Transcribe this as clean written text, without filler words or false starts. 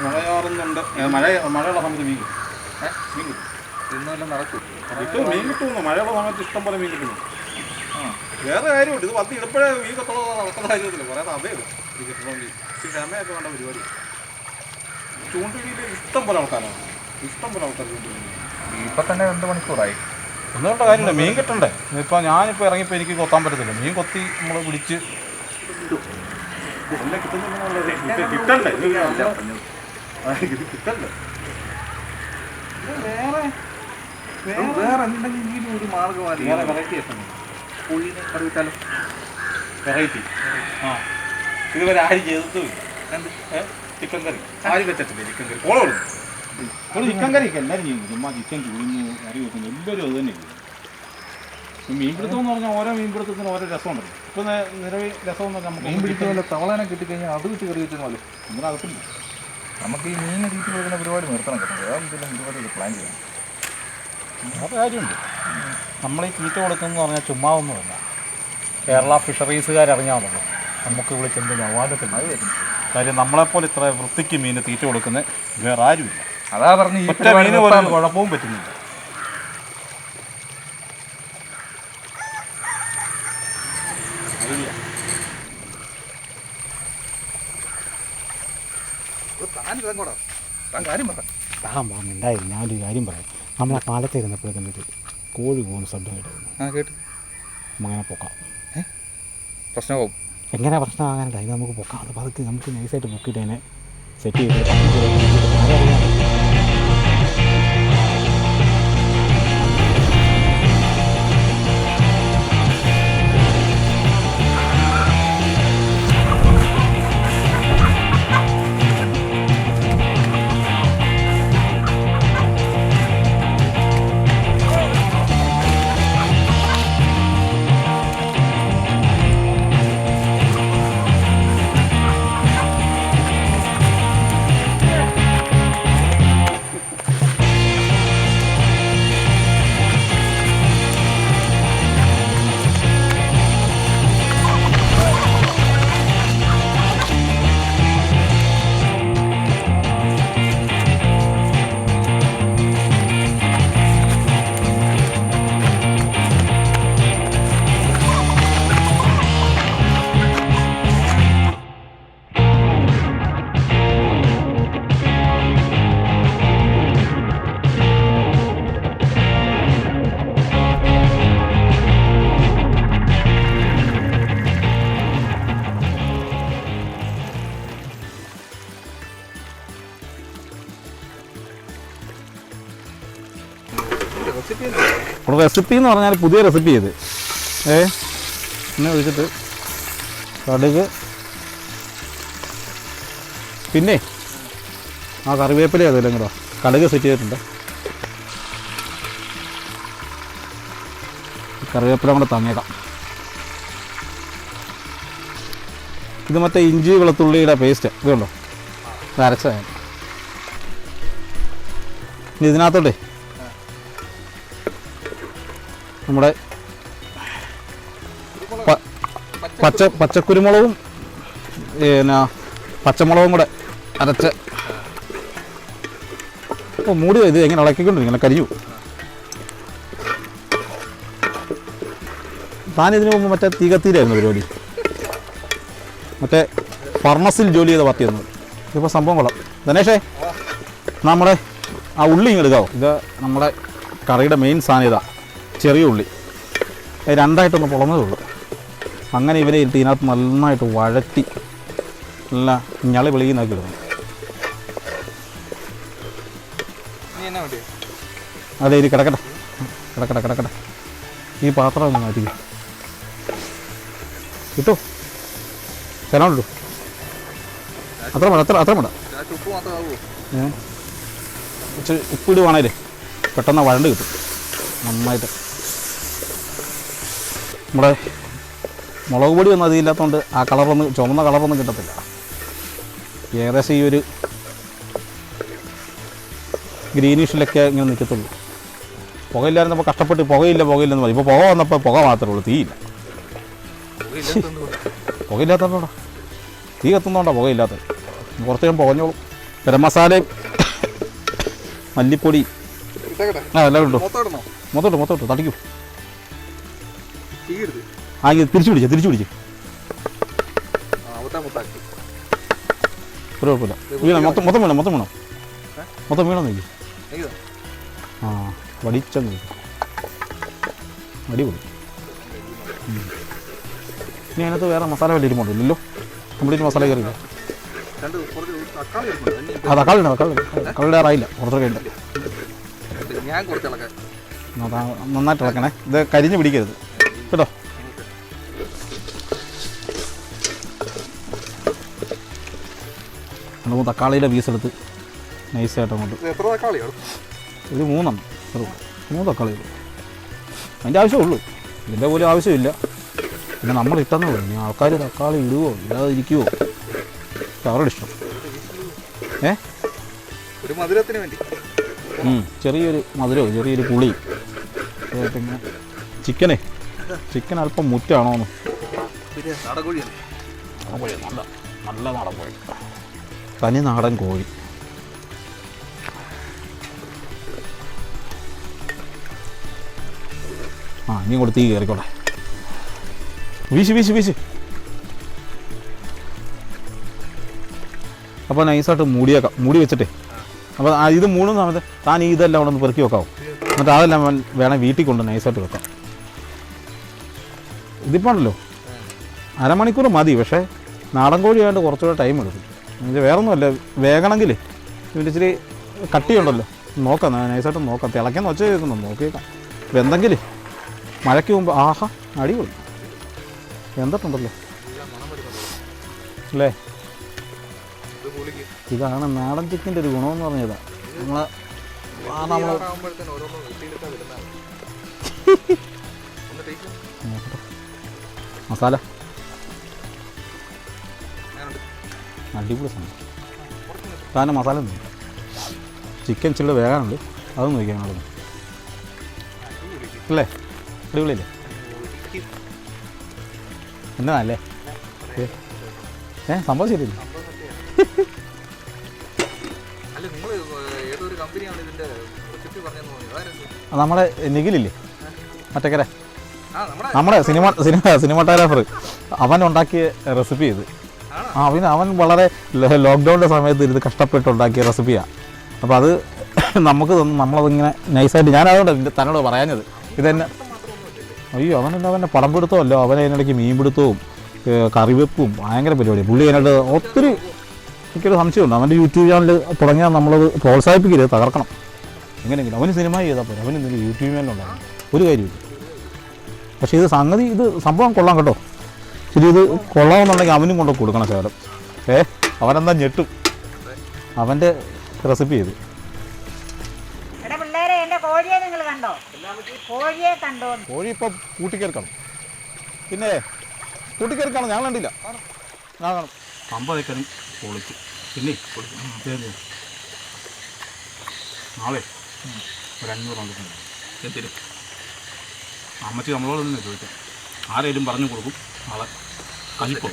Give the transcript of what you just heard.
മഴയാറുന്നുണ്ട്. മഴയുള്ള സമയത്ത് മീൻ കിട്ടും. ഇന്നെല്ലാം നടക്കും. മീൻ കിട്ടുന്നു. മഴയുള്ള സമയത്ത് ഇഷ്ടം പോലെ മീൻ കിട്ടുന്നു. വേറെ കാര്യമുണ്ട്. ഇത് വത്തി ഇടപ്പോഴേ മീൻ കത്തോളം നടക്കുന്ന കാര്യത്തില്ല. കുറേ സമയമില്ല ഈ കിട്ടണമെങ്കിൽ. ക്ഷമയൊക്കെ വേണ്ട പരിപാടി. ചൂണ്ടുമീൻ ഇഷ്ടം പോലെ ആൾക്കാരാണ്. ഇഷ്ടം പോലെ ആൾക്കാർ ചൂണ്ടുമീൻ. ഇപ്പം തന്നെ 2 മണിക്കൂറായി. ഒന്നുകൊണ്ട കാര്യമില്ല. മീൻ കിട്ടണ്ടേ? ഇപ്പോൾ ഞാനിപ്പോൾ ഇറങ്ങിയപ്പോൾ എനിക്ക് കൊത്താൻ പറ്റത്തില്ല. മീൻ കൊത്തി നമ്മൾ പിടിച്ച് എല്ലാം കിട്ടുന്നുണ്ടെന്നുള്ളത് കിട്ടണ്ടേ? ഇത് കിട്ടണ്ടേ? വേറെ എന്തെങ്കിലും ഒരു മാർഗമാണ്. വേറെ വെറൈറ്റി ആയിട്ടുണ്ട്. കോഴീനെ കറി വെച്ചാലും വെറൈറ്റി. ഇതുവരെ ആരും ചെയ്തിട്ടുമില്ല. ചിക്കൻ കറി ആരും വെച്ചിട്ടില്ല. ചിക്കൻ കറി കോളം ചിക്കൻ കറിയൊക്കെ എല്ലാവരും ചെയ്യുന്നു. ചുമ്മാ ചിക്കൻ ചൂടുന്നു, കറി വെക്കുന്നു, എല്ലാവരും അത് തന്നെ ചെയ്യും. മീൻപിടുത്തം എന്ന് പറഞ്ഞാൽ ഓരോ മീൻപിടുത്തത്തിനും ഓരോ രസമുണ്ടല്ലോ. ഇപ്പം നിലവിൽ രസമെന്ന് പറഞ്ഞാൽ നമുക്ക് മീൻ പിടിക്കുന്ന പോലെ തവളനെ കിട്ടിക്കഴിഞ്ഞാൽ അത് വെച്ച് കറി വെച്ചാൽ പോലെ നമ്മുടെ അകത്തില്ല. നമുക്ക് ഈ മീൻ തീറ്റി കൊടുക്കുന്ന പരിപാടി നിർത്തണം കേട്ടോ. വേറെ പരിപാടി പ്ലാൻ ചെയ്യണം. വേറെ കാര്യമുണ്ട്. നമ്മളീ തീറ്റ കൊടുക്കുന്നതെന്ന് പറഞ്ഞാൽ ചുമ്മാ ഒന്നുമല്ല. കേരള ഫിഷറീസുകാരറിഞ്ഞാൽ മതി നമുക്ക് വിളിച്ചെന്ത് അവാദത്തില്ല. അത് വരും കാര്യം. നമ്മളെപ്പോലെ ഇത്ര വൃത്തിക്ക് മീൻ തീറ്റ കൊടുക്കുന്നത് വേറെ ആരുമില്ല. അതാ പറഞ്ഞ് ഈ മീന് പോലെ കുഴപ്പവും പറ്റുന്നില്ല. ഉണ്ടായിരുന്നു. ഞാനൊരു കാര്യം പറയാം. നമ്മളെ പാലത്തെ ഇരുന്നപ്പോഴത്തേക്കും ഒരു കോഴി പോകുന്ന ശബ്ദം കേട്ടു. അങ്ങനെ പൊക്കാം. പ്രശ്നമാവും. എങ്ങനെ പ്രശ്നമാകാനില്ല. അതിന് നമുക്ക് പൊക്കാം. അത് പതുക്കെ നമുക്ക് നൈസായിട്ട് പൊക്കിയിട്ട് അതിനെ സെറ്റ് ചെയ്ത് റെസിപ്പി എന്ന് പറഞ്ഞാൽ പുതിയ റെസിപ്പി ചെയ്ത് എന്നെ ഒഴിച്ചിട്ട് കടുക്, പിന്നെ ആ കറിവേപ്പില അതെല്ലാം കൂടെ കടുക് സെറ്റ് ചെയ്തിട്ടുണ്ട്. കറിവേപ്പില കൂടെ തന്നേക്കാം. ഇത് മറ്റേ ഇഞ്ചി വെളുത്തുള്ളിയുടെ പേസ്റ്റ് ഇതുണ്ടോ, ഇത് അരച്ചതാണ്. ഇനി ഇതിനകത്തോട്ടെ നമ്മുടെ പച്ചക്കുരുമുളകും പിന്നെ പച്ചമുളകും കൂടെ അരച്ച് മൂടി ഇത് എങ്ങനെ ഇളക്കിക്കൊണ്ടിരിക്കണം, കരിഞ്ഞു. താനിതിനു മുമ്പ് മറ്റേ തീകത്തിയിലായിരുന്നു പരിപാടി, മറ്റേ ഫർണസിൽ ജോലി ചെയ്ത പാർട്ടിയായിരുന്നു. ഇതിപ്പോൾ സംഭവം കൊള്ളാം. ധനേഷേ, നമ്മുടെ ആ ഉള്ളി ഇങ്ങ് എടുക്കാവോ? ഇത് നമ്മുടെ കറിയുടെ മെയിൻ സാധനം ഇതാ, ചെറിയ ഉള്ളി. രണ്ടായിട്ടൊന്ന് പൊളന്നതേ ഉള്ളൂ. അങ്ങനെ ഇവരെ ഇട്ട് ഇതിനകത്ത് നന്നായിട്ട് വഴറ്റി നല്ല ഞളി വെളിയിന്നാക്കി ഇടുന്നു. അതെ, ഇത് കിടക്കട്ടെ കിടക്കട്ടെ കിടക്കട്ടെ. ഈ പാത്രം ഒന്ന് മാറ്റി കിട്ടോ, സ്ഥലം ഇട്ടു. അത്ര മതി, അത്ര മതി. കുറച്ച് ഉപ്പിടുവാണേലേ പെട്ടെന്ന് വഴണ്ട് കിട്ടും നന്നായിട്ട്. നമ്മുടെ മുളക് പൊടി ഒന്നും അതില്ലാത്തതുകൊണ്ട് ആ കളറൊന്നും, ചുമന്ന കളറൊന്നും കിട്ടത്തില്ല. ഏകദേശം ഈ ഒരു ഗ്രീനിഷിലൊക്കെ ഇങ്ങനെ നിൽക്കത്തുള്ളൂ. പുകയില്ലായിരുന്നപ്പോൾ കഷ്ടപ്പെട്ട് പുകയില്ലെന്ന് പറയും. ഇപ്പോൾ പുക വന്നപ്പോൾ പുക മാത്രമേ ഉള്ളൂ, തീയില്ല. പുകയില്ലാത്തതുകൊണ്ടാ, തീ കത്തുന്നതുകൊണ്ടാണ് പുകയില്ലാത്തത്. കുറച്ച് ഞാൻ പുകഞ്ഞോളും. ഗരം മസാലയും മല്ലിപ്പൊടി എല്ലാം ഉണ്ടോ? മൊത്തോട്ട് തടിക്കും. തിരിച്ചു പിടിച്ച് ഒരു കുഴപ്പമില്ല. വീണം മൊത്തം വീണം നോക്കി. ആ വടിച്ചെന്ന് അടിപൊളി. ഇനി അതിനകത്ത് വേറെ മസാല വല്ല ഇരിപ്പുണ്ടല്ലോ. കംപ്ലീറ്റ് മസാല കയറിയില്ല. ആ തക്കാളി ആറായില്ല. കുറച്ചൊക്കെ ഉണ്ട്. നന്നായിട്ട് ഇളക്കണേ. ഇത് കരിഞ്ഞ് പിടിക്കരുത് കേട്ടോ. നമുക്ക് തക്കാളിയുടെ പീസെടുത്ത് നൈസായിട്ട് അങ്ങോട്ട് ഒരു 3 തക്കാളി ഇടും. അതിൻ്റെ ആവശ്യമുള്ളൂ, ഇതിൻ്റെ പോലും ആവശ്യമില്ല. പിന്നെ നമ്മൾ ഇട്ടെന്ന് പറഞ്ഞു ആൾക്കാർ തക്കാളി ഇടുവോ ഇല്ലാതെ ഇരിക്കുവോ അവരുടെ ഇഷ്ടം. ഒരു മധുരത്തിന് വേണ്ടി ചെറിയൊരു മധുരവും ചെറിയൊരു പുളി. പിന്നെ ചിക്കൻ അല്പം മുറ്റാണോന്ന്. നല്ല നാടൻ കോഴി, തനി നാടൻ കോഴി. ഇനി കൂടെ തീ കയറിക്കോട്ടെ. വീശ്. അപ്പോൾ നൈസായിട്ട് മൂടി വെച്ചിട്ടേ. അപ്പോൾ ഇത് മൂടുന്ന സമയത്ത് താൻ ഇതെല്ലാം അവിടെ ഒന്ന് പെറുക്കി വെക്കാവും. എന്നിട്ട് അതെല്ലാം വേണം വീട്ടിൽ കൊണ്ട് നൈസായിട്ട് വെക്കാം. ഇതിപ്പോൾ ഉണ്ടല്ലോ അരമണിക്കൂർ മതി. പക്ഷേ നാടൻ കോഴിയായിട്ട് കുറച്ചുകൂടെ ടൈം എടുക്കും. വേറൊന്നുമല്ല, വേഗണമെങ്കിൽ ഇതിൻ്റെ ഇച്ചിരി കട്ടിയുണ്ടല്ലോ. നോക്കാം, നൈസായിട്ട് നോക്കാം. തിളയ്ക്കാൻ വെച്ച് കേൾക്കുന്നു, നോക്കിയേക്കാം. എന്തെങ്കിലും മഴയ്ക്ക് മുമ്പ് അടിപൊളി വെന്തിട്ടുണ്ടല്ലോ അല്ലേ. ഇതാണ് നാടൻ ചിക്കൻ്റെ ഒരു ഗുണമെന്ന് പറഞ്ഞതാ. മസാല അടിപൊളി സാധനം. താൻ്റെ മസാല ഒന്നും ചിക്കൻ ചില്ലി വേകാനുണ്ട്, അതൊന്നും നോക്കിയാൽ ഞങ്ങളൊന്നും അല്ലേ. അടിപൊളിയല്ലേ എന്നല്ലേ? സംഭവം ശരിയല്ലേ? നമ്മുടെ നിഖിലില്ലേ മറ്റേക്കര, നമ്മുടെ സിനിമാറ്റോഗ്രാഫർ, അവൻ ഉണ്ടാക്കിയ റെസിപ്പി ഇത്. അവൻ വളരെ ലോക്ക്ഡൗണിൻ്റെ സമയത്ത് ഇത് കഷ്ടപ്പെട്ടുണ്ടാക്കിയ റെസിപ്പിയാണ്. അപ്പോൾ അത് നമുക്ക് നമ്മളതിങ്ങനെ നൈസായിട്ട്, ഞാനതുകൊണ്ട് തന്നോട് പറയാഞ്ഞത് ഇതെന്നെ. അയ്യോ അവൻ്റെ പടം പിടുത്തമല്ലോ, അവനതിനിടയ്ക്ക് മീൻ പിടുത്തവും കറിവെപ്പും ഭയങ്കര പരിപാടിയാണ് പുള്ളി. അതിനായിട്ട് ഒത്തിരി എനിക്കൊരു സംശയമുണ്ട്. അവൻ്റെ യൂട്യൂബ് ചാനൽ തുടങ്ങിയാൽ നമ്മളത് പ്രോത്സാഹിപ്പിക്കരുത്, തകർക്കണം എങ്ങനെയെങ്കിലും. അവന് സിനിമ ചെയ്താൽ പോലും അവന് എന്തെങ്കിലും യൂട്യൂബ് ചാനലുണ്ടാകും, ഒരു കാര്യമില്ല. പക്ഷേ ഇത് സംഭവം കൊള്ളാം കേട്ടോ. ശരി, ഇത് കൊള്ളാമെന്നുണ്ടെങ്കിൽ അവനും കൊണ്ട് കൊടുക്കണം ശകലം. അവനെന്താ ഞെട്ടും അവൻ്റെ റെസിപ്പി ചെയ്ത്. കോഴി ഇപ്പം കൂട്ടിക്കേർക്കണം, പിന്നെ കൂട്ടിക്കേർക്കണം. ഞാൻ കണ്ടില്ല, ഞാൻ കാണും. 50 ഏക്കറും പൊളിച്ച്. പിന്നെ നാളെ ഒരു 500 കണ്ടിട്ടുണ്ട്. അമ്മച്ചി നമ്മളോടൊന്നും ചോദിക്കാം, ആരെങ്കിലും പറഞ്ഞു കൊടുക്കും നാളെ കഴിപ്പോ.